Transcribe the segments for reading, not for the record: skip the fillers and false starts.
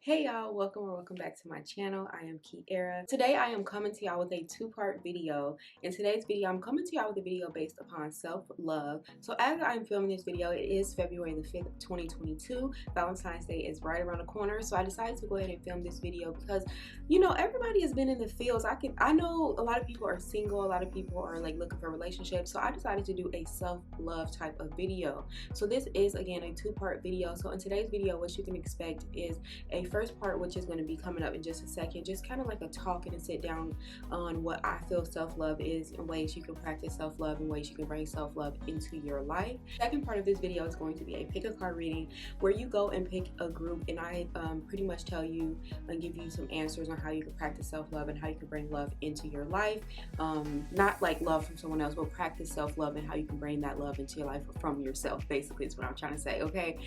Hey y'all, welcome back to my channel. I am Keyera. Today I am coming to y'all with a two-part video. In today's video, I'm coming to y'all with a video based upon self-love. So as I'm filming this video, it is February the 5th, 2022. Valentine's Day is right around the corner. So I decided to go ahead and film this video because, you know, everybody has been in the fields. I know a lot of people are single, a lot of people are like looking for relationships. So I decided to do a self-love type of video. So this is again a two-part video. So in today's video, what you can expect is a first part, which is going to be coming up in just a second, just kind of like a talk and a sit down on what I feel self-love is and ways you can practice self-love and ways you can bring self-love into your life. Second part of this video is going to be a pick a card reading where you go and pick a group and I pretty much tell you and give you some answers on how you can practice self-love and how you can bring love into your life. Not like love from someone else, but practice self-love and how you can bring that love into your life from yourself, basically is what I'm trying to say. Okay,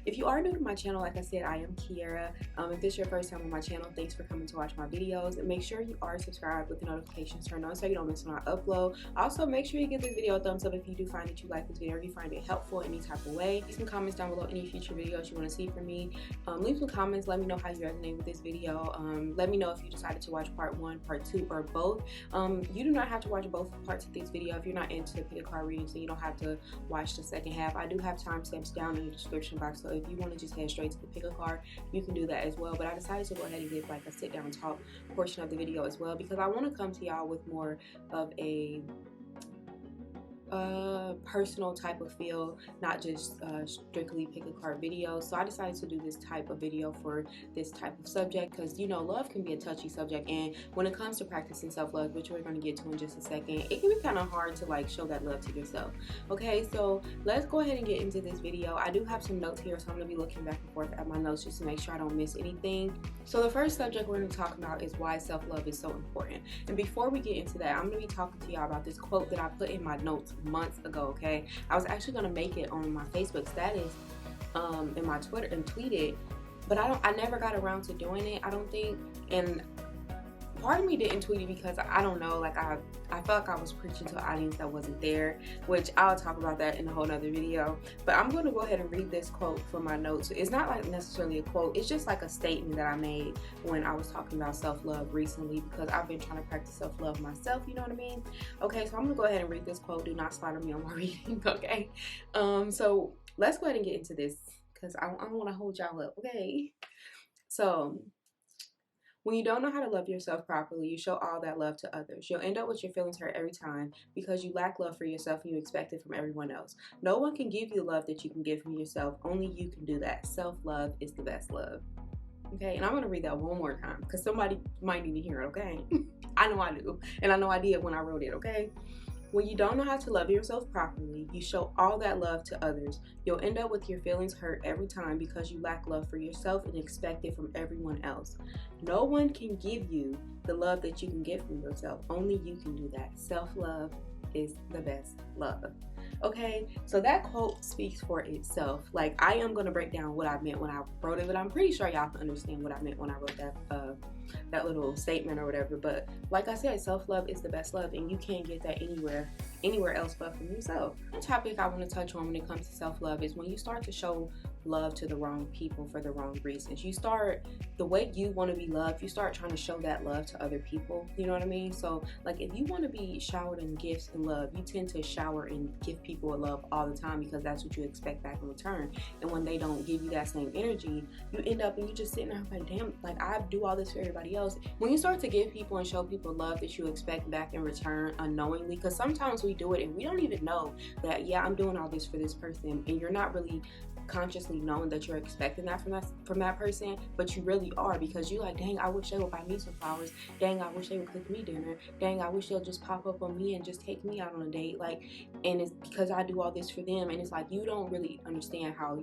if you are new to my channel, like I said, I am Keyera. If this is your first time on my channel, thanks for coming to watch my videos, and make sure you are subscribed with the notifications turned on so you don't miss when I upload. Also, make sure you give this video a thumbs up if you do find that you like this video or you find it helpful in any type of way. Leave some comments down below any future videos you want to see from me. Leave some comments, let me know how you resonate with this video. Let me know if you decided to watch part 1, part 2, or both. You do not have to watch both parts of this video if you're not into the pick a card reading, so you don't have to watch the second half. I do have timestamps down in the description box, so if you want to just head straight to the pick a card, you can do that as well. But I decided to go ahead and give like a sit down talk portion of the video as well because I want to come to y'all with more of a personal type of feel, not just strictly pick a card videos. So I decided to do this type of video for this type of subject because, you know, love can be a touchy subject, and when it comes to practicing self-love, which we're going to get to in just a second, it can be kind of hard to like show that love to yourself. Okay, so let's go ahead and get into this video. I do have some notes here, so I'm going to be looking back and forth at my notes just to make sure I don't miss anything. So the first subject we're going to talk about is why self-love is so important. And before we get into that, I'm going to be talking to y'all about this quote that I put in my notes months ago. Okay, I was actually going to make it on my Facebook status, in my Twitter, and tweet it, but I never got around to doing it, I don't think. And part of me didn't tweet it because I don't know, like I felt like I was preaching to an audience that wasn't there, which I'll talk about that in a whole nother video. But I'm going to go ahead and read this quote from my notes. It's not like necessarily a quote, it's just like a statement that I made when I was talking about self-love recently, because I've been trying to practice self-love myself, you know what I mean? Okay, so I'm going to go ahead and read this quote. Do not slaughter me on my reading, okay? So let's go ahead and get into this because I don't want to hold y'all up, okay? So, when you don't know how to love yourself properly, you show all that love to others. You'll end up with your feelings hurt every time because you lack love for yourself and you expect it from everyone else. No one can give you the love that you can give from yourself. Only you can do that. Self-love is the best love. Okay, and I'm going to read that one more time because somebody might need to hear it, okay? I know I do, and I know I did when I wrote it, okay? When you don't know how to love yourself properly, you show all that love to others. You'll end up with your feelings hurt every time because you lack love for yourself and expect it from everyone else. No one can give you the love that you can get from yourself. Only you can do that. Self-love is the best love. Okay, so that quote speaks for itself. Like, I am going to break down what I meant when I wrote it, but I'm pretty sure y'all can understand what I meant when I wrote that little statement or whatever. But like I said, self-love is the best love, and you can't get that anywhere else but from yourself. The topic I want to touch on when it comes to self-love is when you start to show love to the wrong people for the wrong reasons. You start, the way you want to be loved, you start trying to show that love to other people, you know what I mean? So like, if you want to be showered in gifts and love, you tend to shower and give people a love all the time because that's what you expect back in return. And when they don't give you that same energy, you end up and you just sitting there like, damn, like I do all this for everybody else. When you start to give people and show people love that you expect back in return unknowingly, because sometimes we do it and we don't even know that, yeah, I'm doing all this for this person, and you're not really consciously knowing that you're expecting that from that person, but you really are, because you like, dang, I wish they would buy me some flowers, dang, I wish they would cook me dinner, dang, I wish they'll just pop up on me and just take me out on a date, like, and it's because I do all this for them. And it's like, you don't really understand how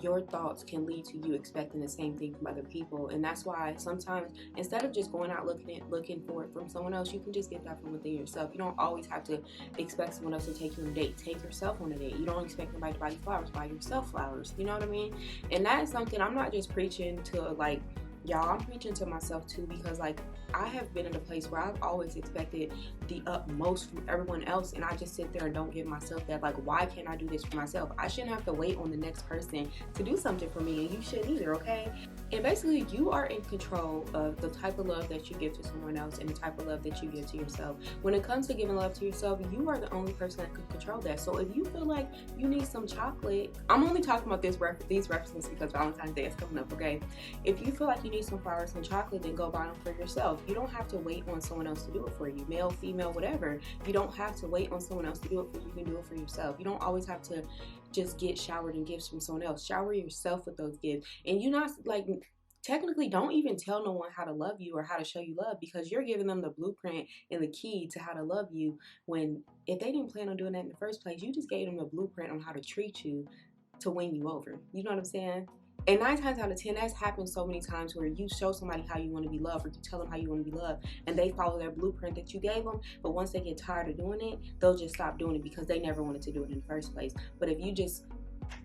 your thoughts can lead to you expecting the same thing from other people. And that's why sometimes, instead of just going out looking for it from someone else, you can just get that from within yourself. You don't always have to expect someone else to take you on a date. Take yourself on a date. You don't expect anybody to buy you flowers. Buy yourself flowers. You know what I mean? And that is something I'm not just preaching to, like, y'all, I'm preaching to myself too, because like, I have been in a place where I've always expected the utmost from everyone else, and I just sit there and don't give myself that. Like, why can't I do this for myself? I shouldn't have to wait on the next person to do something for me, and you shouldn't either, okay? And basically, you are in control of the type of love that you give to someone else and the type of love that you give to yourself. When it comes to giving love to yourself, you are the only person that can control that. So if you feel like you need some chocolate, I'm only talking about these references because Valentine's Day is coming up, okay? If you feel like you need some flowers and chocolate, then go buy them for yourself. You don't have to wait on someone else to do it for you, male, female, whatever. You don't have to wait on someone else to do it for you. You can do it for yourself. You don't always have to just get showered in gifts from someone else. Shower yourself with those gifts. And you not like technically don't even tell no one how to love you or how to show you love, because you're giving them the blueprint and the key to how to love you, when if they didn't plan on doing that in the first place, you just gave them the blueprint on how to treat you to win you over. You know what I'm saying? And 9 times out of 10, that's happened so many times where you show somebody how you want to be loved, or you tell them how you want to be loved, and they follow their blueprint that you gave them. But once they get tired of doing it, they'll just stop doing it because they never wanted to do it in the first place. But if you just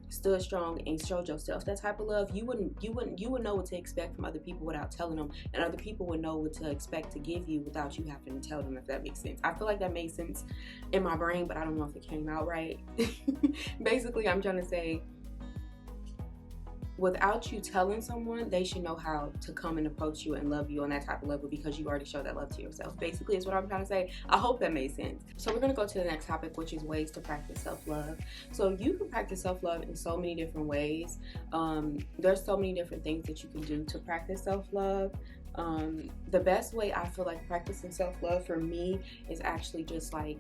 stood strong and showed yourself that type of love, you would know what to expect from other people without telling them, and other people would know what to expect to give you without you having to tell them, if that makes sense. I feel like that made sense in my brain, but I don't know if it came out right. Basically, I'm trying to say, without you telling someone, they should know how to come and approach you and love you on that type of level, because you already showed that love to yourself. Basically is what I'm trying to say. I hope that made sense. So we're going to go to the next topic, which is ways to practice self-love. So you can practice self-love in so many different ways. There's so many different things that you can do to practice self-love. The best way I feel like practicing self-love for me is actually just like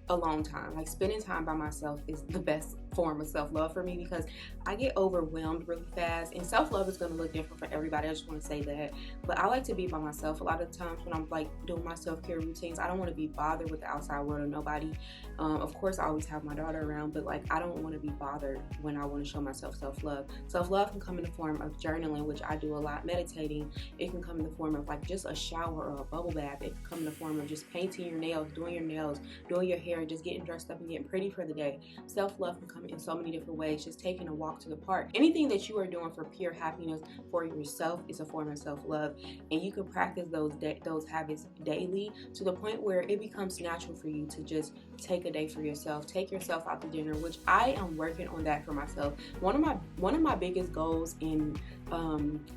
alone time. Like spending time by myself is the best form of self-love for me, because I get overwhelmed really fast, and self-love is going to look different for everybody. I just want to say that. But I like to be by myself. A lot of times when I'm like doing my self-care routines, I don't want to be bothered with the outside world or nobody. Of course I always have my daughter around, but like I don't want to be bothered when I want to show myself self-love. Self-love can come in the form of journaling, which I do a lot, meditating. It can come in the form of like just a shower or a bubble bath. It can come in the form of just painting your nails, doing your hair, just getting dressed up and getting pretty for the day. Self-love can come in so many different ways. Just taking a walk to the park. Anything that you are doing for pure happiness for yourself is a form of self-love, and you can practice those habits daily to the point where it becomes natural for you to just take a day for yourself. Take yourself out to dinner, which I am working on that for myself. One of my biggest goals in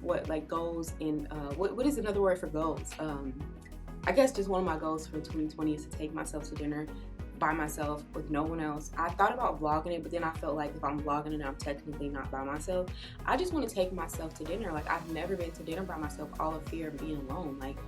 what is another word for goals? I guess just one of my goals for 2020 is to take myself to dinner by myself with no one else. I thought about vlogging it, but then I felt like if I'm vlogging it, I'm technically not by myself. I just want to take myself to dinner. Like, I've never been to dinner by myself, all of fear of being alone. Like,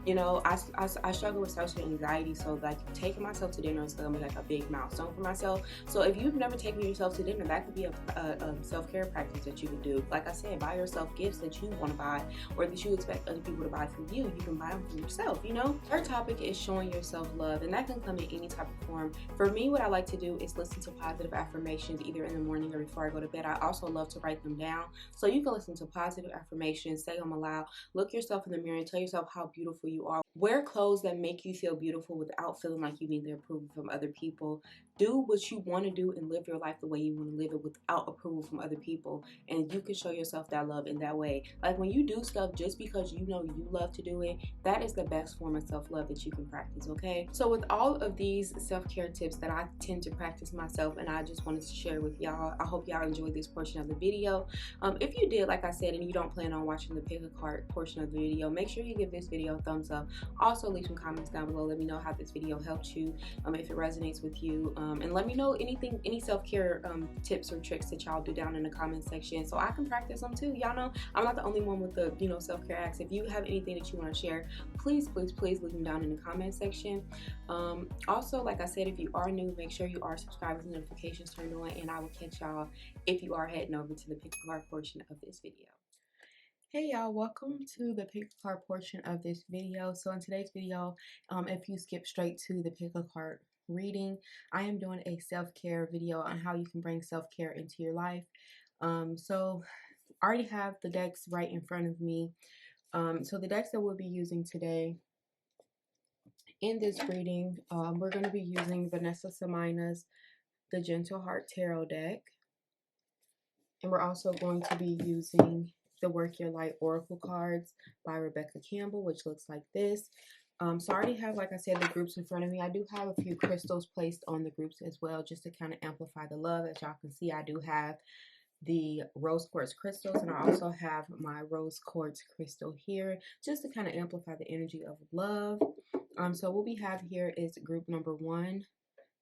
you know, I struggle with social anxiety, so like taking myself to dinner is gonna be like a big milestone for myself. So if you've never taken yourself to dinner, that could be a self-care practice that you can do. Like I said, buy yourself gifts that you want to buy or that you expect other people to buy for you. You can buy them for yourself, you know. Third topic is showing yourself love, and that can come in any type of form. For me, what I like to do is listen to positive affirmations either in the morning or before I go to bed. I also love to write them down. So you can listen to positive affirmations, say them aloud, look yourself in the mirror and tell yourself how beautiful you are. Wear clothes that make you feel beautiful without feeling like you need the approval from other people. Do what you want to do and live your life the way you want to live it without approval from other people. And you can show yourself that love in that way. Like when you do stuff just because you know you love to do it, that is the best form of self-love that you can practice, okay? So with all of these self-care tips that I tend to practice myself and I just wanted to share with y'all, I hope y'all enjoyed this portion of the video. If you did, like I said, and you don't plan on watching the pick a card portion of the video, make sure you give this video a thumbs up. Also leave some comments down below. Let me know how this video helped you, if it resonates with you, and let me know any self-care tips or tricks that y'all do down in the comment section so I can practice them too. Y'all know I'm not the only one with the self-care acts. If you have anything that you want to share, please leave them down in the comment section. Also, like I said, if you are new, make sure you are subscribed with notifications turned on, and I will catch y'all if you are heading over to the pick a card portion of this video. Hey y'all, welcome to the pick a card portion of this video. So in today's video, if you skip straight to the pick a card reading, I am doing a self-care video on how you can bring self-care into your life. So I already have the decks right in front of me. So the decks that we'll be using today in this reading, we're going to be using Vanessa Samina's The Gentle Heart Tarot deck. And we're also going to be using the Work Your Light Oracle cards by Rebecca Campbell, which looks like this. So I already have, like I said, the groups in front of me. I do have a few crystals placed on the groups as well, just to kind of amplify the love. As y'all can see, I do have the rose quartz crystals, and I also have my rose quartz crystal here, just to kind of amplify the energy of love. So what we have here is group number 1,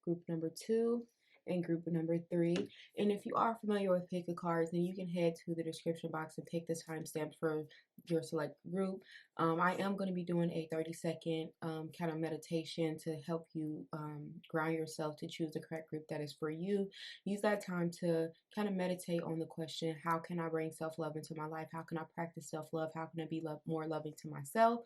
group number 2, and group number 3. And if you are familiar with pick a cards, then you can head to the description box and pick the timestamp for your select group. I am going to be doing a 30-second kind of meditation to help you ground yourself to choose the correct group that is for you. Use that time to kind of meditate on the question, how can I bring self-love into my life? How can I practice self-love? How can I be more loving to myself?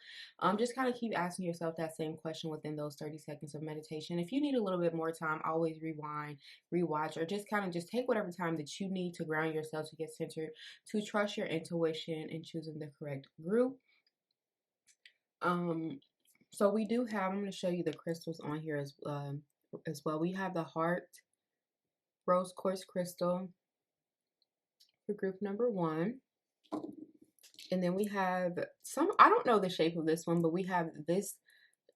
Just kind of keep asking yourself that same question within those 30 seconds of meditation. If you need a little bit more time, always rewind, rewatch, or just kind of just take whatever time that you need to ground yourself, to get centered, to trust your intuition in choosing the correct group. So we do have, I'm going to show you the crystals on here as well. We have the Hart rose quartz crystal for group number 1. And then we have some, I don't know the shape of this one, but we have this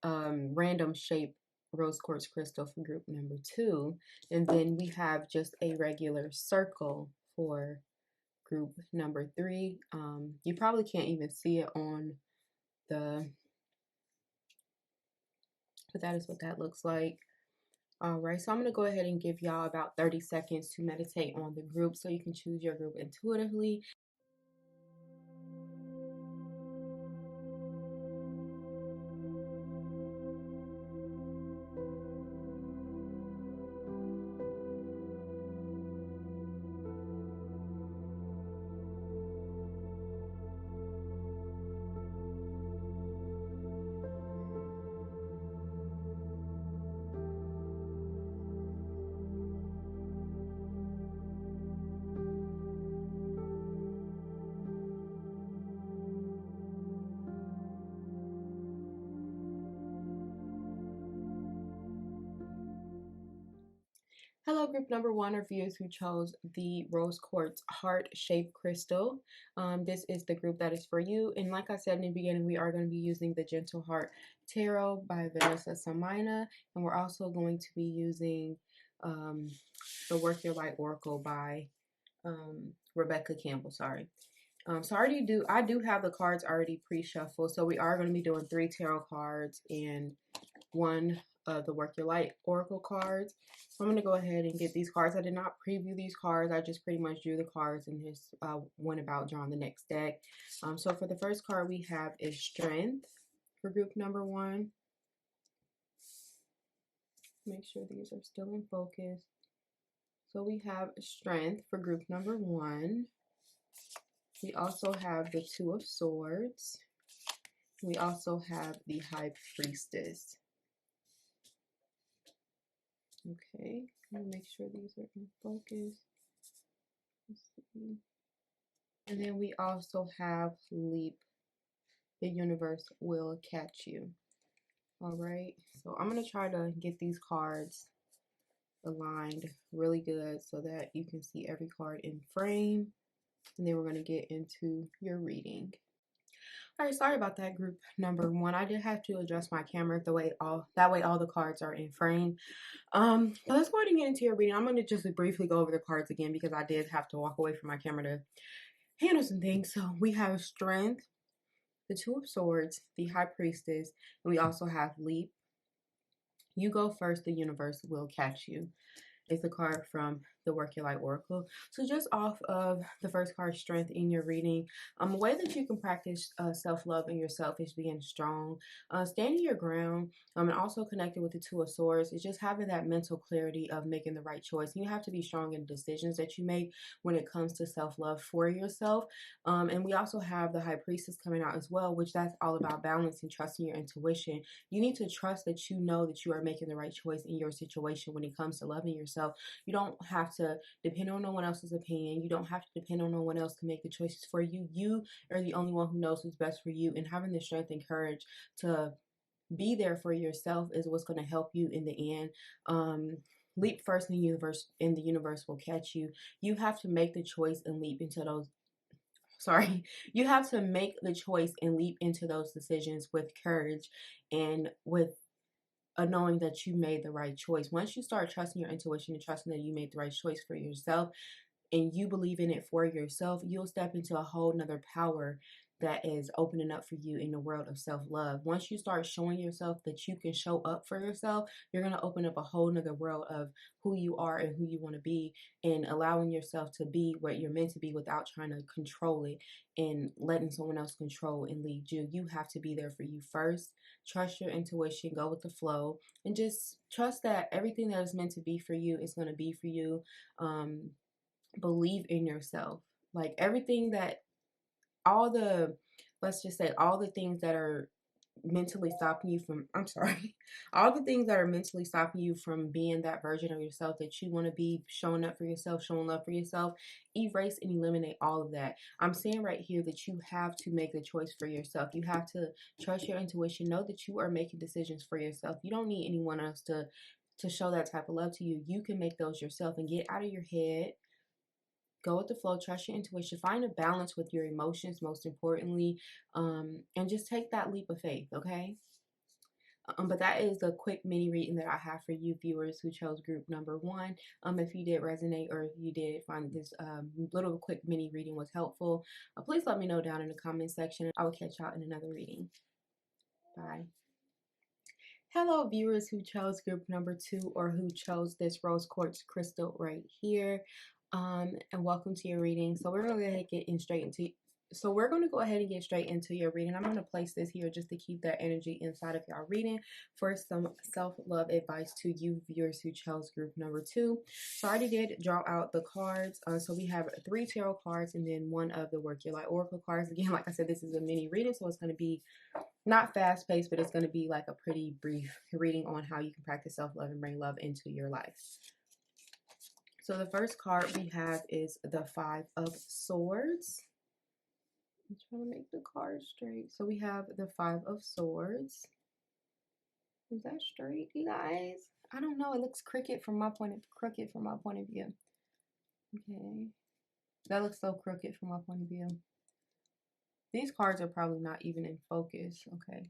random shape rose quartz crystal for group number 2. And then we have just a regular circle for group number 3. You probably can't even see it on the, but that is what that looks like. All right, so I'm going to go ahead and give y'all about 30 seconds to meditate on the group so you can choose your group intuitively. Hello, group number 1 are viewers who chose the rose quartz heart-shaped crystal. This is the group that is for you. And like I said in the beginning, we are going to be using the Gentle Heart Tarot by Vanessa Samina. And we're also going to be using the Work Your Light Oracle by Rebecca Campbell, sorry. So I do have the cards already pre-shuffled. So we are going to be doing 3 tarot cards and 1 of the Work Your Light Oracle cards. So I'm going to go ahead and get these cards. I did not preview these cards. I just pretty much drew the cards and just went about drawing the next deck. So for the first card we have is Strength for group number 1. Make sure these are still in focus. So we have Strength for group number 1. We also have the 2 of Swords. We also have the High Priestess. Okay, let me make sure these are in focus. Let's see. And then we also have Leap. The universe will catch you. All right, so I'm going to try to get these cards aligned really good so that you can see every card in frame. And then we're going to get into your reading. All right, sorry about that, group number 1. I did have to adjust my camera that way all the cards are in frame. But let's go ahead and get into your reading. I'm going to just briefly go over the cards again because I did have to walk away from my camera to handle some things. So we have Strength, the 2 of Swords, the High Priestess, and we also have Leap. You go first, the universe will catch you. It's a card from the Work Your Light Oracle. So just off of the first card, Strength, in your reading, a way that you can practice self-love in yourself is being strong, standing your ground, and also connected with the 2 of Swords is just having that mental clarity of making the right choice. You have to be strong in decisions that you make when it comes to self-love for yourself. And we also have the High Priestess coming out as well, which that's all about balance and trusting your intuition. You need to trust that you know that you are making the right choice in your situation when it comes to loving yourself. You don't have to depend on no one else's opinion. You don't have to depend on no one else to make the choices for you. You are the only one who knows who's best for you, and having the strength and courage to be there for yourself is what's going to help you in the end. Leap first in the universe, and the universe will catch you. You have to make the choice and leap into those sorry, you have to make the choice and leap into those decisions with courage and with a knowing that you made the right choice. Once you start trusting your intuition and trusting that you made the right choice for yourself, and you believe in it for yourself, you'll step into a whole nother power that is opening up for you in the world of self-love. Once you start showing yourself that you can show up for yourself, you're going to open up a whole nother world of who you are and who you want to be, and allowing yourself to be what you're meant to be without trying to control it and letting someone else control and lead you. You have to be there for you first. Trust your intuition, go with the flow, and just trust that everything that is meant to be for you is going to be for you. Believe in yourself. Like everything that, all the, let's just say, all the things that are mentally stopping you from, I'm sorry, all the things that are mentally stopping you from being that version of yourself that you want to be, showing up for yourself, showing love for yourself, erase and eliminate all of that. I'm saying right here that you have to make the choice for yourself. You have to trust your intuition, know that you are making decisions for yourself. You don't need anyone else to show that type of love to you. You can make those yourself and get out of your head. Go with the flow, trust your intuition, find a balance with your emotions, most importantly, and just take that leap of faith, okay? But that is a quick mini reading that I have for you viewers who chose group number 1. If you did resonate, or if you did find this little quick mini reading was helpful, please let me know down in the comment section. I will catch y'all in another reading. Bye. Hello viewers who chose group number 2, or who chose this rose quartz crystal right here, and welcome to your reading. So we're going to go ahead and get straight into your reading. I'm going to place this here just to keep that energy inside of your reading for some self-love advice to you viewers who chose group number 2. So I already did draw out the cards. So we have 3 tarot cards and then 1 of the Work Your Light Oracle cards. Again, like I said, this is a mini reading, so it's going to be not fast paced, but it's going to be like a pretty brief reading on how you can practice self-love and bring love into your life. So the first card we have is the 5 of Swords. I'm trying to make the card straight. So we have the 5 of Swords. Is that straight, you guys? I don't know. It looks crooked from my point of view. Okay. That looks so crooked from my point of view. These cards are probably not even in focus. Okay.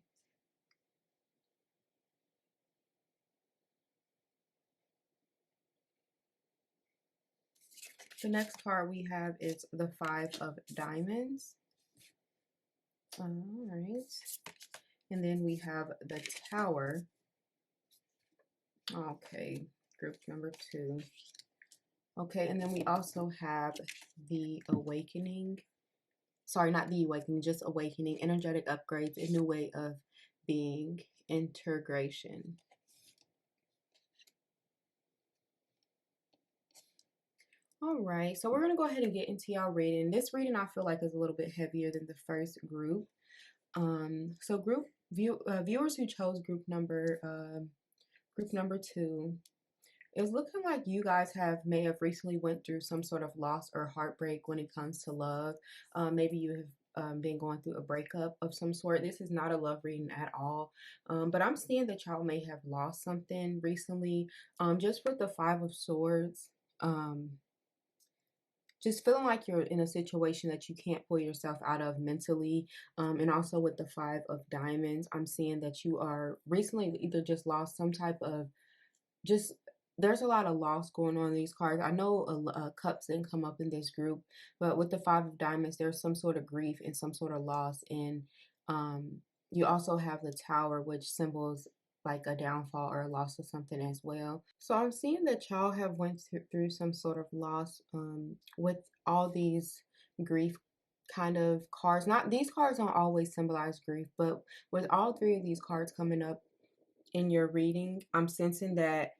The next card we have is the 5 of Diamonds. All right. And then we have the Tower. Okay, group number 2. Okay, and then we also have the Awakening. Sorry, not the Awakening, just Awakening. Energetic upgrades, a new way of being, integration. All right, so we're going to go ahead and get into y'all reading. This reading I feel like is a little bit heavier than the first group. So viewers who chose group number 2, it's looking like you guys may have recently went through some sort of loss or heartbreak when it comes to love. Maybe you have been going through a breakup of some sort. This is not a love reading at all, but I'm seeing that y'all may have lost something recently. Just with the 5 of Swords, just feeling like you're in a situation that you can't pull yourself out of mentally. And also with the 5 of Diamonds, I'm seeing that you are recently either just lost some type of, just, there's a lot of loss going on in these cards. I know cups didn't come up in this group, but with the 5 of Diamonds, there's some sort of grief and some sort of loss. And you also have the Tower, which symbols like a downfall or a loss of something as well. So I'm seeing that y'all have went through some sort of loss with all these grief kind of cards. Not, these cards don't always symbolize grief, but with all 3 of these cards coming up in your reading, I'm sensing that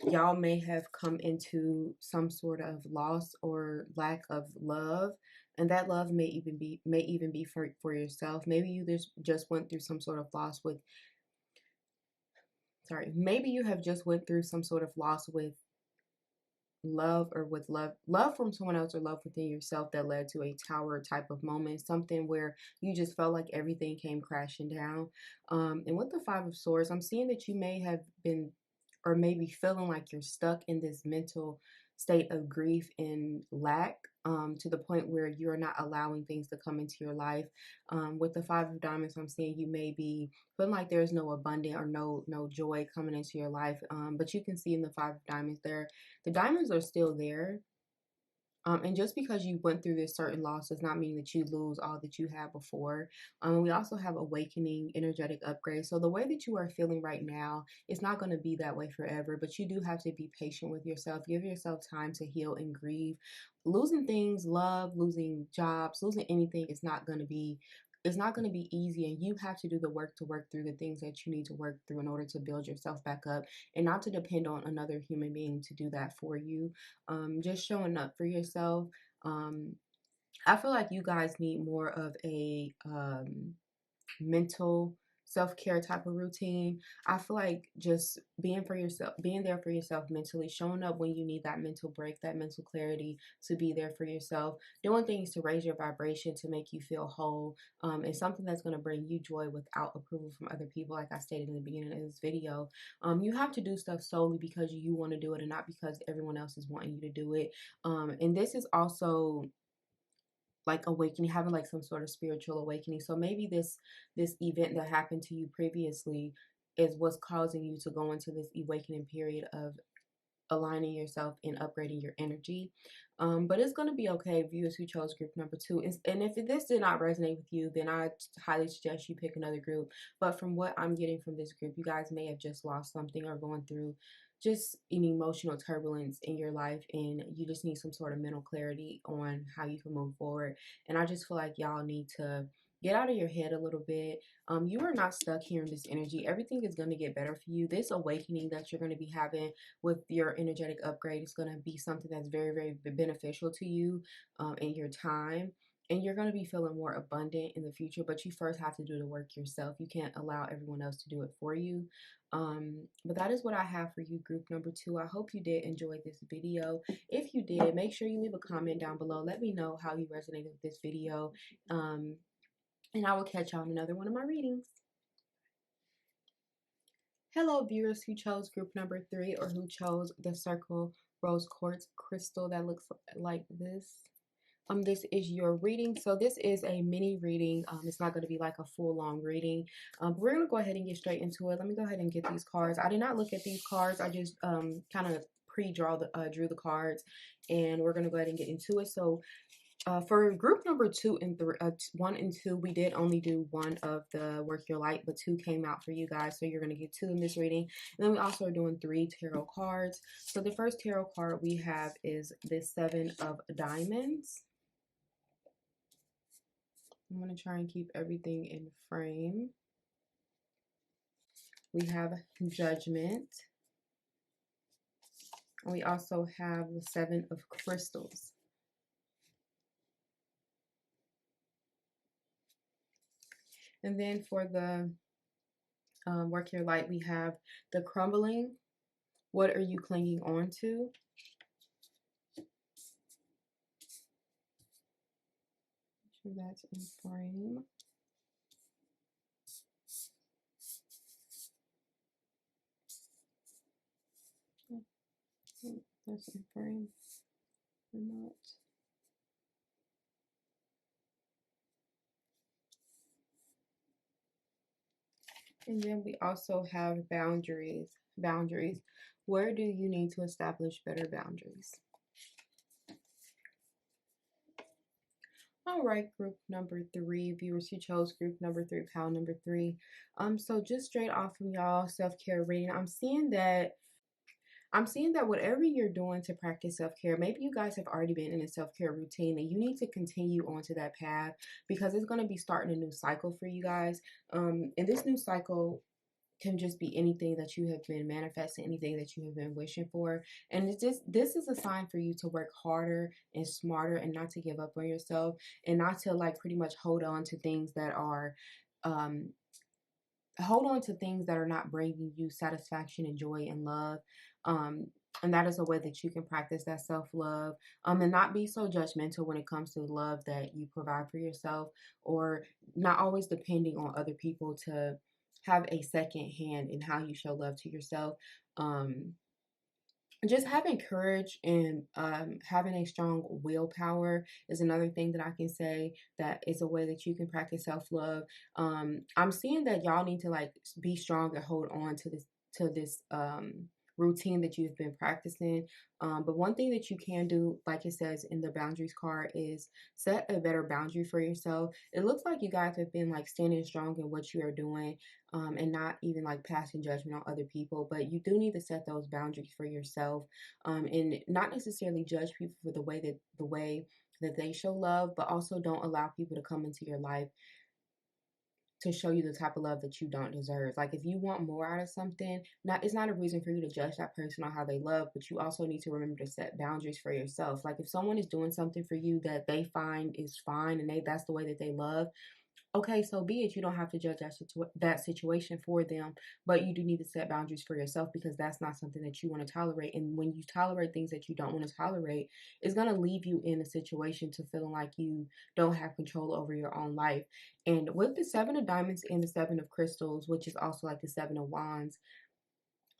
y'all may have come into some sort of loss or lack of love, and that love may even be for yourself. Maybe you just went through some sort of loss with, maybe you have just went through some sort of loss with love, or with love from someone else, or love within yourself, that led to a tower type of moment, something where you just felt like everything came crashing down. And with the 5 of Swords, I'm seeing that you may have been, or maybe feeling like you're stuck in this mental state of grief and lack, to the point where you're not allowing things to come into your life. With the Five of Diamonds, I'm saying you may be feeling like there's no abundance or no joy coming into your life. But you can see in the Five of Diamonds there, the diamonds are still there. And just because you went through this certain loss does not mean that you lose all that you had before. We also have awakening, energetic upgrade. So the way that you are feeling right now, it's not going to be that way forever, but you do have to be patient with yourself. Give yourself time to heal and grieve. Losing things, love, losing jobs, losing anything is not going to be, it's not going to be easy, and you have to do the work to work through the things that you need to work through in order to build yourself back up, and not to depend on another human being to do that for you. Just showing up for yourself. I feel like you guys need more of a mental self-care type of routine. I feel like just being for yourself, being there for yourself mentally, showing up when you need that mental break, that mental clarity, to be there for yourself, doing things to raise your vibration, to make you feel whole, and something that's going to bring you joy without approval from other people. Like I stated in the beginning of this video, you have to do stuff solely because you want to do it and not because everyone else is wanting you to do it. And this is also like awakening, having like some sort of spiritual awakening. So maybe this event that happened to you previously is what's causing you to go into this awakening period of aligning yourself and upgrading your energy. But it's going to be okay, viewers who chose group number 2. And if this did not resonate with you, then I highly suggest you pick another group. But from what I'm getting from this group, you guys may have just lost something or going through just an emotional turbulence in your life, and you just need some sort of mental clarity on how you can move forward. And I just feel like y'all need to get out of your head a little bit. You are not stuck here in this energy. Everything is going to get better for you. This awakening that you're going to be having with your energetic upgrade is going to be something that's very, very beneficial to you in your time. And you're going to be feeling more abundant in the future, but you first have to do the work yourself. You can't allow everyone else to do it for you. But that is what I have for you, group number 2. I hope you did enjoy this video. If you did, make sure you leave a comment down below. Let me know how you resonated with this video. And I will catch y'all in another one of my readings. Hello, viewers who chose group number 3 or who chose the circle rose quartz crystal that looks like this. This is your reading. So this is a mini reading. It's not going to be like a full long reading. We're going to go ahead and get straight into it. Let me go ahead and get these cards. I did not look at these cards. I just kind of drew the cards, and we're going to go ahead and get into it. So for group number 2 and 3, 1 and 2, we did only do one of the work your light, but 2 came out for you guys, so you're going to get 2 in this reading. And then we also are doing 3 tarot cards. So the first tarot card we have is this 7 of diamonds. I'm going to try and keep everything in frame. We have judgment. And we also have the 7 of crystals. And then for the work your light, we have the crumbling. What are you clinging on to? Make sure that's in frame. That's in frame or not. And then we also have boundaries. Boundaries. Where do you need to establish better boundaries? All right, group number 3, viewers who chose group number 3, pile number 3. So just straight off from y'all self-care reading, I'm seeing that whatever you're doing to practice self-care, maybe you guys have already been in a self-care routine and you need to continue onto that path, because it's going to be starting a new cycle for you guys. And this new cycle can just be anything that you have been manifesting, anything that you have been wishing for. And it's just, this is a sign for you to work harder and smarter, and not to give up on yourself, and not to like pretty much hold on to things that are not bringing you satisfaction and joy and love. And that is a way that you can practice that self-love, and not be so judgmental when it comes to the love that you provide for yourself, or not always depending on other people to have a second hand in how you show love to yourself. just having courage and having a strong willpower is another thing that I can say that is a way that you can practice self-love. I'm seeing that y'all need to like be strong and hold on to this routine that you've been practicing. But one thing that you can do, like it says in the boundaries card, is set a better boundary for yourself. It looks like you guys have been like standing strong in what you are doing, and not even like passing judgment on other people. But you do need to set those boundaries for yourself, and not necessarily judge people for the way that they show love, but also don't allow people to come into your life to show you the type of love that you don't deserve. Like if you want more out of something, not it's not a reason for you to judge that person on how they love, but you also need to remember to set boundaries for yourself. Like if someone is doing something for you that they find is fine and that's the way that they love, okay, so be it. You don't have to judge that situation for them, but you do need to set boundaries for yourself because that's not something that you want to tolerate. And when you tolerate things that you don't want to tolerate, it's going to leave you in a situation to feeling like you don't have control over your own life. And with the Seven of Diamonds and the Seven of Crystals, which is also like the Seven of Wands,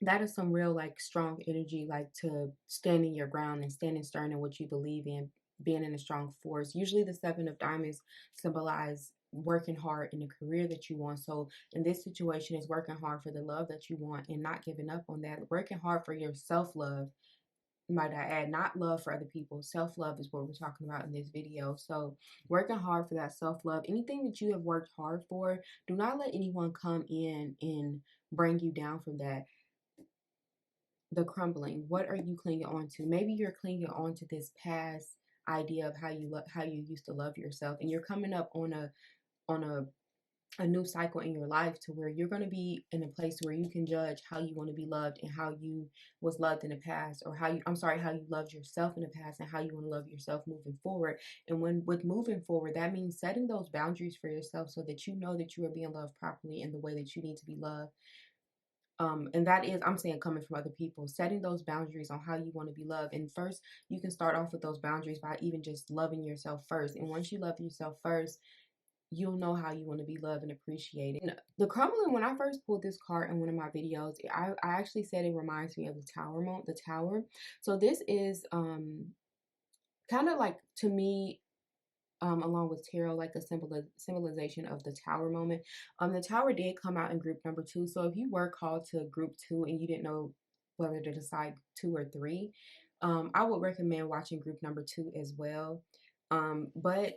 that is some real like strong energy, like to standing your ground and standing stern in what you believe in, being in a strong force. Usually the Seven of Diamonds symbolize working hard in the career that you want. So in this situation is working hard for the love that you want and not giving up on that. Working hard for your self-love, might I add, not love for other people. Self-love is what we're talking about in this video. So working hard for that self-love, anything that you have worked hard for, do not let anyone come in and bring you down from that. The crumbling, what are you clinging on to? Maybe you're clinging on to this past idea of how you used to love yourself, and you're coming up on a new cycle in your life to where you're going to be in a place where you can judge how you want to be loved and how you was loved in the past, or how you loved yourself in the past and how you want to love yourself moving forward. And when with moving forward, that means setting those boundaries for yourself so that you know that you are being loved properly in the way that you need to be loved. And that is, I'm saying, coming from other people, setting those boundaries on how you want to be loved. And first, you can start off with those boundaries by even just loving yourself first. And once you love yourself first, you'll know how you want to be loved and appreciated. And the crumbling, when I first pulled this card in one of my videos, I actually said it reminds me of the tower. So this is kind of like, to me, along with tarot, like a symbolization of the tower moment. The tower did come out in group number 2. So if you were called to group 2 and you didn't know whether to decide 2 or 3, I would recommend watching group number 2 as well. But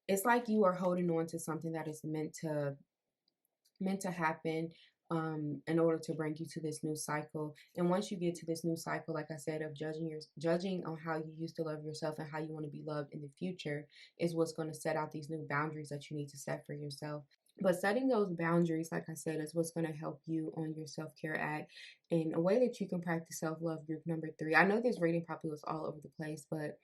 it's like you are holding on to something that is meant to happen, in order to bring you to this new cycle. And once you get to this new cycle, like I said, of judging on how you used to love yourself and how you want to be loved in the future, is what's going to set out these new boundaries that you need to set for yourself. But setting those boundaries, like I said, is what's going to help you on your self-care act. And a way that you can practice self-love, group number 3. I know this reading probably was all over the place, but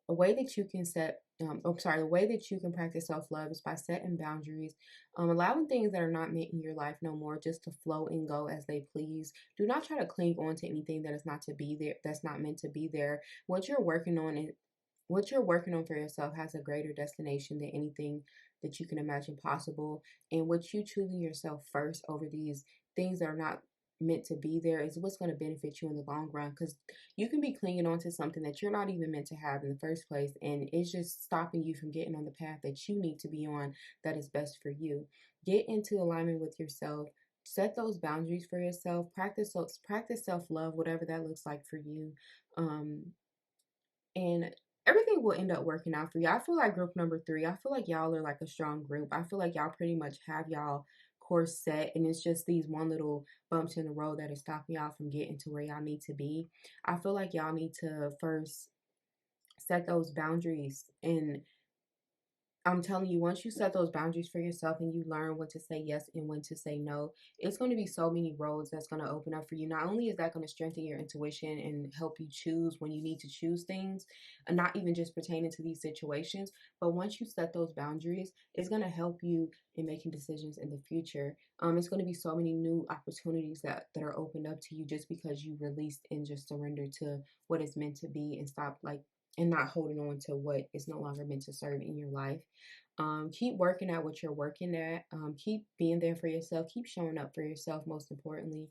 a way that you can the way that you can practice self-love is by setting boundaries, allowing things that are not meant in your life no more just to flow and go as they please. Do not try to cling on to anything that is not to be there, that's not meant to be there. What you're working on for yourself has a greater destination than anything that you can imagine possible. And what you choosing yourself first over these things that are not meant to be there is what's going to benefit you in the long run, because you can be clinging on to something that you're not even meant to have in the first place, and it's just stopping you from getting on the path that you need to be on, that is best for you. Get into alignment with yourself, set those boundaries for yourself, practice self-love, whatever that looks like for you. And everything will end up working out for you. I feel like group number 3, I feel like y'all are like a strong group. I feel like y'all pretty much have y'all course set, and it's just these one little bumps in the road that is stopping y'all from getting to where y'all need to be. I feel like y'all need to first set those boundaries, and I'm telling you, once you set those boundaries for yourself and you learn when to say yes and when to say no, it's going to be so many roads that's going to open up for you. Not only is that going to strengthen your intuition and help you choose when you need to choose things, and not even just pertaining to these situations, but once you set those boundaries, it's going to help you in making decisions in the future. It's going to be so many new opportunities that are opened up to you just because you released and just surrender to what is meant to be, and stop and not holding on to what is no longer meant to serve in your life. Keep working at what you're working at. Keep being there for yourself. Keep showing up for yourself, most importantly.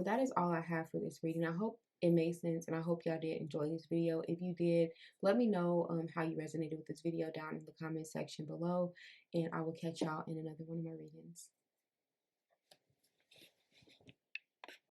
That is all I have for this reading. I hope it made sense, and I hope y'all did enjoy this video. If you did, let me know how you resonated with this video down in the comment section below, and I will catch y'all in another one of my readings.